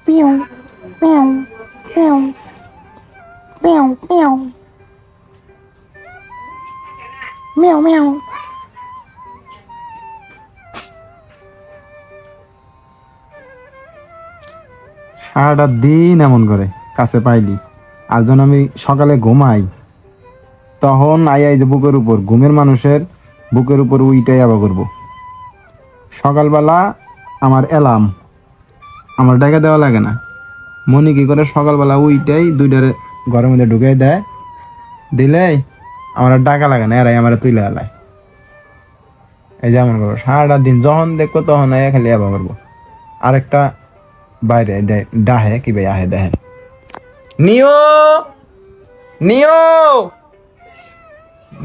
Meow, meow, meow, meow, meow, meow, meow. সারাটা দিন এমন করে কাছে পাইলি, আর যখন আমি সকালে ঘুমাই তখন আই যে বুকের উপর, ঘুমের মানুষের বুকের উপর উইটাই আবার করবো। সকালবেলা আমার অ্যালার্ম, আমার ডাকা দেওয়া লাগে না। মনি কি করে সকালবেলা উইটাই দুইটারে ঘরের মধ্যে ঢুকাই দেয়, দিলেই আমার আর ডাকা লাগে না, এরাই আমার তুলে এলায়। এই যে এমন করবো সারাটা দিন, যখন দেখবো তখন খালি আবার করবো। আরেকটা বাইরে ডাহে কি ভাই আহে দেখেন, নিও নিও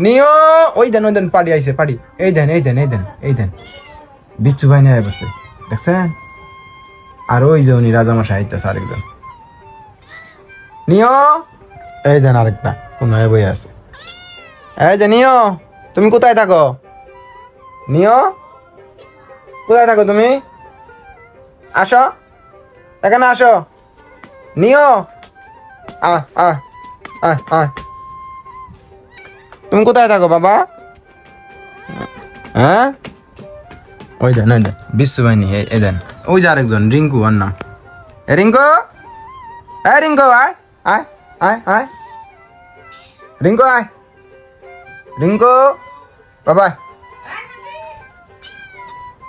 নিও, ওই দেন পাড়ি আইছে পাড়ি, এই দেন এই দেন এই দেন এই দেন, বিচ্ছু ভাই নিয়ে বসে দেখছেন। আর ওই যে উনি রাজামশাই আইতেছে আরেকজন, নিও, এই দেন আরেকটা কোন বই আছে। এই যে নিও, তুমি কোথায় থাকো? নিও, কোথায় থাকো তুমি? আসো এখানে আসো, নিও, আয় আয় আয় আয়। তুমি কোথায় থাকো বাবা? হ্যাঁ, ওই দেন বিশ্বু বাহিনী, এই দেন ওই যে আরেকজন রিঙ্কু, ওর নাম রিঙ্কু। হ্যাঁ রিঙ্কু, আয় আয় আয় আয়, রিঙ্কু আয়, রিঙ্কু বাবা।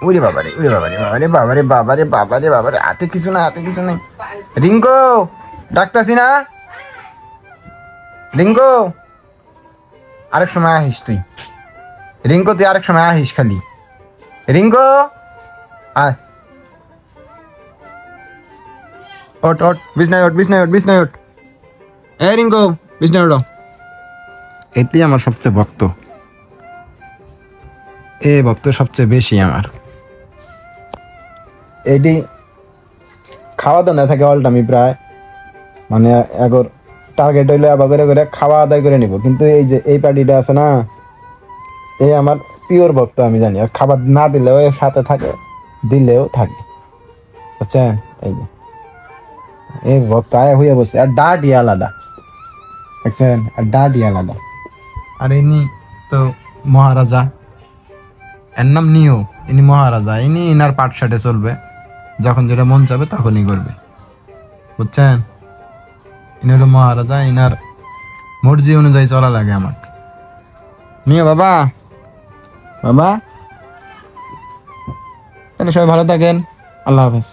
ওরে বাবারে ওরে বাবারে বাবারে বাবারে বাবারে বাবারে বাবারে, হাতে কিছু না, হাতে কিছু নেই। রিঙ্কু ডাকতাছি না, রিঙ্কু আরেক সময় আহিস তুই, রিঙ্কু তুই আরেক সময় আহিস খালি, রিঙ্কু আয়, ওট ওট, বিছনায় ওঠ বিছনায় ওঠ বিছনায় ওঠ, এ রিঙ্কু বিছনায় ওঠো। এটি আমার সবচেয়ে ভক্ত, এ ভক্ত সবচেয়ে বেশি আমার। এটি খাওয়া দাওয়া না থাকে অল টাইমই প্রায়, মানে এখন টার্গেট হইলে আবার করে করে খাওয়া আদায় করে নিব। কিন্তু এই যে এই পার্টিটা আছে না, এ আমার পিওর ভক্ত, আমি জানি। আর খাবার না দিলেও এর সাথে থাকে, দিলেও থাকে, বুঝছেন। এই যে এই ভক্ত আয় হইয়া বসে, আর ডাটি আলাদা দেখছেন, আর ডাটি আলাদা। আর ইনি তো মহারাজা, এর নাম নিও, ইনি মহারাজা, ইনি ইনার পাটসাটে চলবে, যখন যেটা মন চাবে তখনই করবে, বুঝছেন। ইনি হলো মহারাজা, ইনার মর্জি অনুযায়ী চলা লাগে আমার। নিও বাবা, বাবা তাহলে সবাই ভালো থাকেন, আল্লাহ হাফেজ।